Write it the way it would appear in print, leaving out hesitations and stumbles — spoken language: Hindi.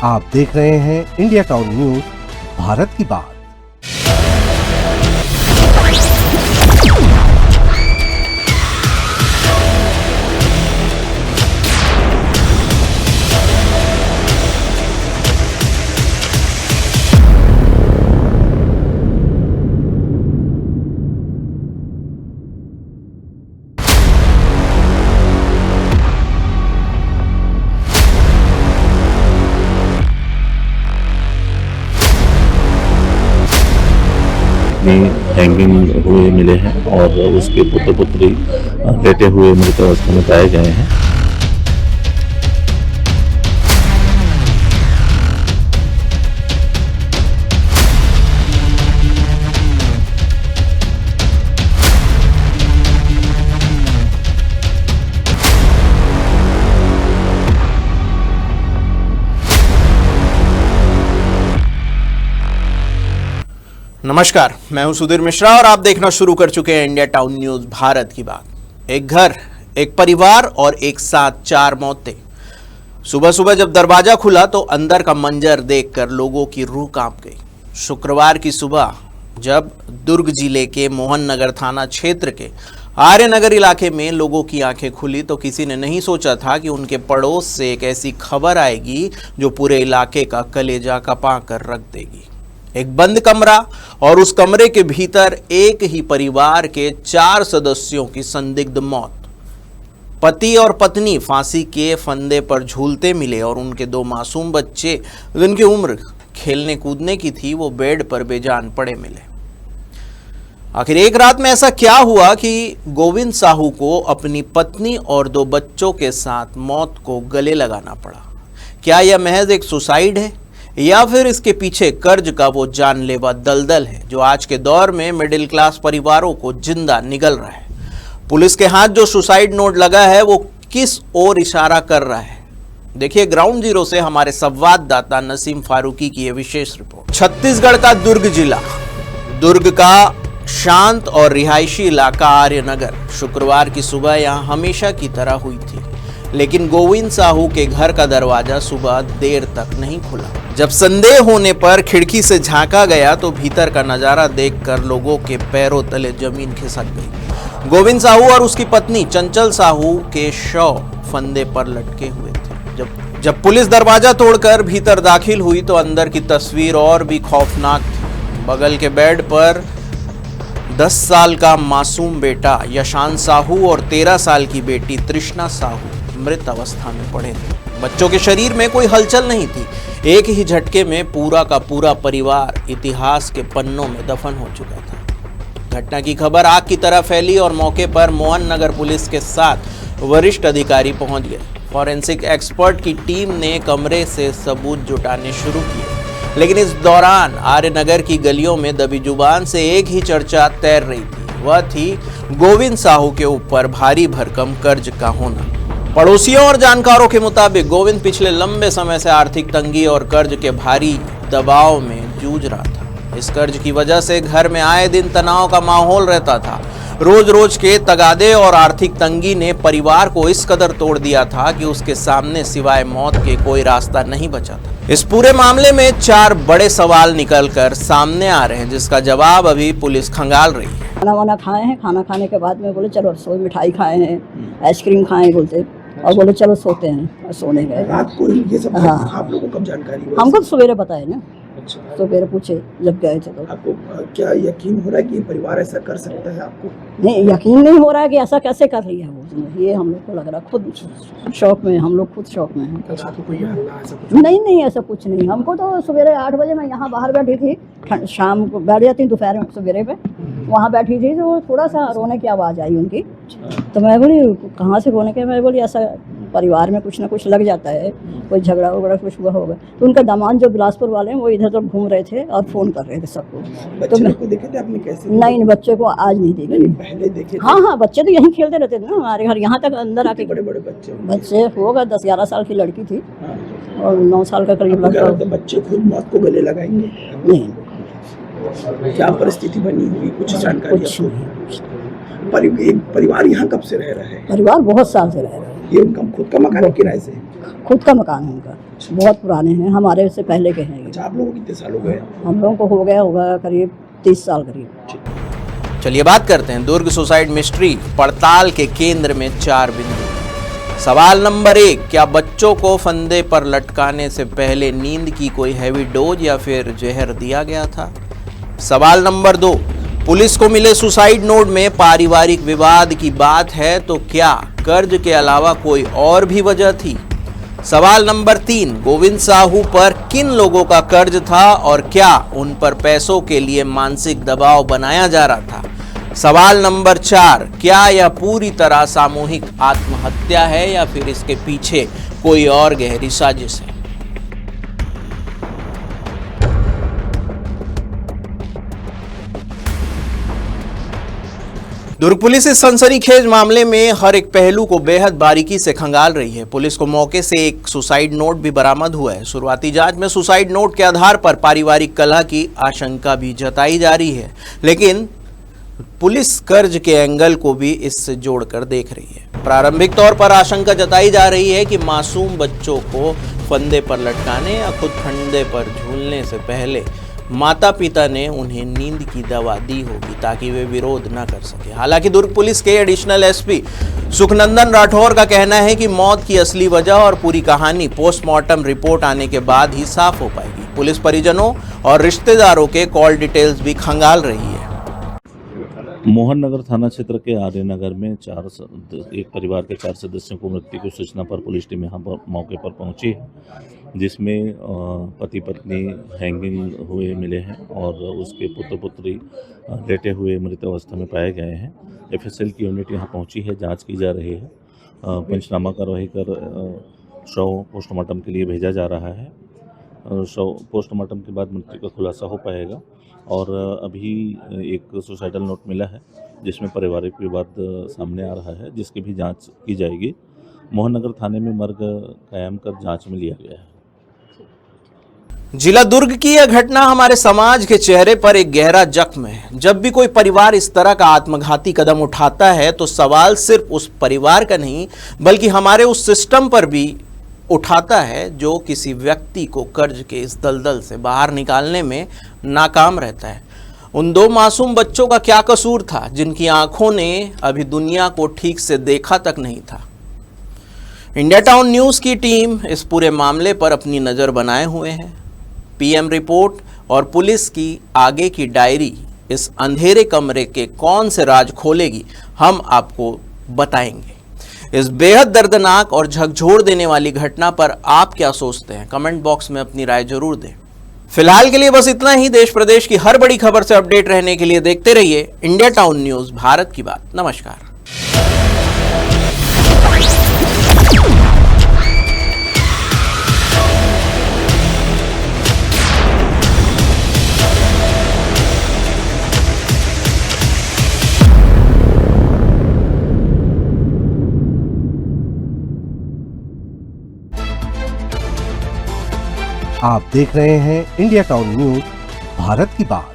आप देख रहे हैं इंडिया टाउन न्यूज भारत की बात। हैंगिंग हुए मिले हैं और उसके पुत्र पुत्री लेटे हुए मृत अवस्था में पाए गए हैं। नमस्कार, मैं हूं सुधीर मिश्रा और आप देखना शुरू कर चुके हैं इंडिया टाउन न्यूज भारत की बात। एक घर, एक परिवार और एक साथ 4 मौतें। सुबह सुबह जब दरवाजा खुला तो अंदर का मंजर देखकर लोगों की रूह कांप गई। शुक्रवार की सुबह जब दुर्ग जिले के मोहन नगर थाना क्षेत्र के आर्यनगर इलाके में लोगों की आंखें खुली तो किसी ने नहीं सोचा था कि उनके पड़ोस से एक ऐसी खबर आएगी जो पूरे इलाके का कलेजा कपा कर रख देगी। एक बंद कमरा और उस कमरे के भीतर एक ही परिवार के 4 सदस्यों की संदिग्ध मौत। पति और पत्नी फांसी के फंदे पर झूलते मिले और उनके 2 मासूम बच्चे जिनकी उम्र खेलने कूदने की थी वो बेड पर बेजान पड़े मिले। आखिर एक रात में ऐसा क्या हुआ कि गोविंद साहू को अपनी पत्नी और 2 बच्चों के साथ मौत को गले लगाना पड़ा? क्या यह महज एक सुसाइड है या फिर इसके पीछे कर्ज का वो जानलेवा दलदल है जो आज के दौर में मिडिल क्लास परिवारों को जिंदा निगल रहा है? पुलिस के हाथ जो सुसाइड नोट लगा है वो किस ओर इशारा कर रहा है? देखिए ग्राउंड जीरो से हमारे संवाददाता नसीम फारूकी की यह विशेष रिपोर्ट। छत्तीसगढ़ का दुर्ग जिला, दुर्ग का शांत और रिहायशी इलाका आर्यनगर। शुक्रवार की सुबह यहां हमेशा की तरह हुई थी, लेकिन गोविंद साहू के घर का दरवाजा सुबह देर तक नहीं खुला। जब संदेह होने पर खिड़की से झांका गया तो भीतर का नजारा देखकर लोगों के पैरों तले जमीन खिसक गई। गोविंद साहू और उसकी पत्नी चंचल साहू के शव फंदे पर लटके हुए थे। जब पुलिस दरवाजा तोड़कर भीतर दाखिल हुई तो अंदर की तस्वीर और भी खौफनाक थी। बगल के बेड पर 10 साल का मासूम बेटा यशांत साहू और 13 साल की बेटी तृष्णा साहू मृत अवस्था में पड़े थे। बच्चों के शरीर में कोई हलचल नहीं थी। एक ही झटके में पूरा का पूरा परिवार इतिहास के पन्नों में दफन हो चुका था। घटना की खबर आग की तरह फैली और मौके पर मोहन नगर पुलिस के साथ वरिष्ठ अधिकारी पहुंच गए। फॉरेंसिक एक्सपर्ट की टीम ने कमरे से सबूत जुटाने शुरू किए, लेकिन इस दौरान आर्यनगर की गलियों में दबी जुबान से एक ही चर्चा तैर रही थी। वह थी गोविंद साहू के ऊपर भारी भरकम कर्ज का होना। पड़ोसियों और जानकारों के मुताबिक गोविंद पिछले लंबे समय से आर्थिक तंगी और कर्ज के भारी दबाव में जूझ रहा था। इस कर्ज की वजह से घर में आए दिन तनाव का माहौल रहता था। रोज रोज के तगादे और आर्थिक तंगी ने परिवार को इस कदर तोड़ दिया था कि उसके सामने सिवाय मौत के कोई रास्ता नहीं बचा था। इस पूरे मामले में 4 बड़े सवाल निकलकर सामने आ रहे हैं, जिसका जवाब अभी पुलिस खंगाल रही है। खाना वाना खाए हैं, खाना खाने के बाद में बोले चलो रसोई मिठाई खाए हैं, आइसक्रीम खाए बोलते, और बोले चलो सोते हैं, और सोने गए। रात को ये सब आप लोगों को कब जानकारी हुई? हमको सवेरे पता है ना। अच्छा। तो मेरे पूछे जब गए थे तो। आपको क्या यकीन हो रहा है कि ये परिवार ऐसा कर सकता है? आपको नहीं यकीन नहीं हो रहा है कि ऐसा कैसे कर रही है वो। ये हम लोग को लग रहा, खुद शौक में, हम लोग खुद शौक में हैं। रात को कोई हल्ला ऐसा कुछ? नहीं ऐसा कुछ नहीं। हमको तो सवेरे 8 बजे मैं यहाँ बाहर बैठी थी, शाम को बैठ जाती दोपहर में, सवेरे पे वहाँ बैठी थी तो थोड़ा सा रोने की आवाज़ आई उनकी। तो मैं बोली कहाँ से रोने के? मैं बोली ऐसा परिवार में कुछ ना कुछ लग जाता है, कोई झगड़ा वगड़ा कुछ हुआ होगा। तो उनका दामाद जो बिलासपुर वाले हैं वो इधर उधर घूम रहे थे और फ़ोन कर रहे थे सबको। बच्चे को देखे थे आपने? कैसे? नहीं बच्चे को आज नहीं देखे। पहले देखे थे? हाँ बच्चे तो यहीं खेलते रहते थे ना हमारे घर, यहाँ तक अंदर आके। बड़े बड़े बच्चे होगा 10-11 साल की लड़की थी और 9 साल का करीब लड़का। बच्चे खुद मौत को गले लगाएंगे? नहीं। क्या परिस्थिति बनी हुई, कुछ जानकारी? कुछ नहीं। परिवार यहाँ कब से रह रहा है? परिवार बहुत साल से रह रहा है। ये उनका खुद का मकान है किराए से? खुद का मकान है उनका, बहुत पुराने हैं, हमारे से पहले के हैं ये। अच्छा, आप लोगों को कितने साल हो गए? हम लोगों को हो गया होगा करीब 30 साल करीब। चलिए बात करते हैं दुर्ग सुसाइड मिस्ट्री पड़ताल के केंद्र में 4 बिंदु। सवाल नंबर 1, क्या बच्चों को फंदे पर लटकाने से पहले नींद की कोई हैवी डोज या फिर जहर दिया गया था? सवाल नंबर 2, पुलिस को मिले सुसाइड नोट में पारिवारिक विवाद की बात है तो क्या कर्ज के अलावा कोई और भी वजह थी? सवाल नंबर 3, गोविंद साहू पर किन लोगों का कर्ज था और क्या उन पर पैसों के लिए मानसिक दबाव बनाया जा रहा था? सवाल नंबर 4, क्या यह पूरी तरह सामूहिक आत्महत्या है या फिर इसके पीछे कोई और गहरी साजिश है? दुर्ग पुलिस इस सनसनीखेज मामले में हर एक पहलू को बेहद बारीकी से खंगाल रही है। पुलिस को मौके से एक सुसाइड नोट भी बरामद हुआ है। शुरुआती जांच में सुसाइड नोट के आधार पर पारिवारिक कलह की आशंका भी जताई जा रही है, लेकिन पुलिस कर्ज के एंगल को भी इससे जोड़कर देख रही है। प्रारंभिक तौर पर आशंका जताई जा रही है कि मासूम बच्चों को फंदे पर लटकाने या खुद फंदे पर झूलने से पहले माता पिता ने उन्हें नींद की दवा दी होगी ताकि वे विरोध न कर सके। हालांकि दुर्ग पुलिस के एडिशनल एसपी सुखनंदन राठौर का कहना है कि मौत की असली वजह और पूरी कहानी पोस्टमार्टम रिपोर्ट आने के बाद ही साफ हो पाएगी। पुलिस परिजनों और रिश्तेदारों के कॉल डिटेल्स भी खंगाल रही है। मोहन नगर थाना क्षेत्र के आर्य नगर में एक परिवार के 4 सदस्यों को मृत्यु की सूचना पर पुलिस टीम यहाँ पर मौके पर पहुंची है, जिसमें पति पत्नी हैंगिंग हुए मिले हैं और उसके पुत्र पुत्री लेटे हुए मृत अवस्था में पाए गए हैं। एफएसएल की यूनिट यहाँ पहुंची है, जांच की जा रही है। पंचनामा कार्रवाई कर शव पोस्टमार्टम के लिए भेजा जा रहा है। शव पोस्टमार्टम के बाद मृत्यु का खुलासा हो पाएगा। और अभी एक सुसाइडल नोट मिला है जिसमें पारिवारिक विवाद सामने आ रहा है, जिसकी भी जांच की जाएगी। मोहन नगर थाने में मर्ग कायम कर जांच में लिया गया है। जिला दुर्ग की यह घटना हमारे समाज के चेहरे पर एक गहरा जख्म है। जब भी कोई परिवार इस तरह का आत्मघाती कदम उठाता है तो सवाल सिर्फ उस परिवार का नहीं बल्कि हमारे उस सिस्टम पर भी उठाता है जो किसी व्यक्ति को कर्ज के इस दलदल से बाहर निकालने में नाकाम रहता है। उन 2 मासूम बच्चों का क्या कसूर था जिनकी आंखों ने अभी दुनिया को ठीक से देखा तक नहीं था? इंडिया टाउन न्यूज़ की टीम इस पूरे मामले पर अपनी नज़र बनाए हुए है। पीएम रिपोर्ट और पुलिस की आगे की डायरी इस अंधेरे कमरे के कौन से राज खोलेगी, हम आपको बताएंगे। इस बेहद दर्दनाक और झकझोर देने वाली घटना पर आप क्या सोचते हैं? कमेंट बॉक्स में अपनी राय जरूर दें। फिलहाल के लिए बस इतना ही। देश प्रदेश की हर बड़ी खबर से अपडेट रहने के लिए देखते रहिए इंडिया टाउन न्यूज़, भारत की बात। नमस्कार। आप देख रहे हैं इंडिया टाउन न्यूज़, भारत की बात।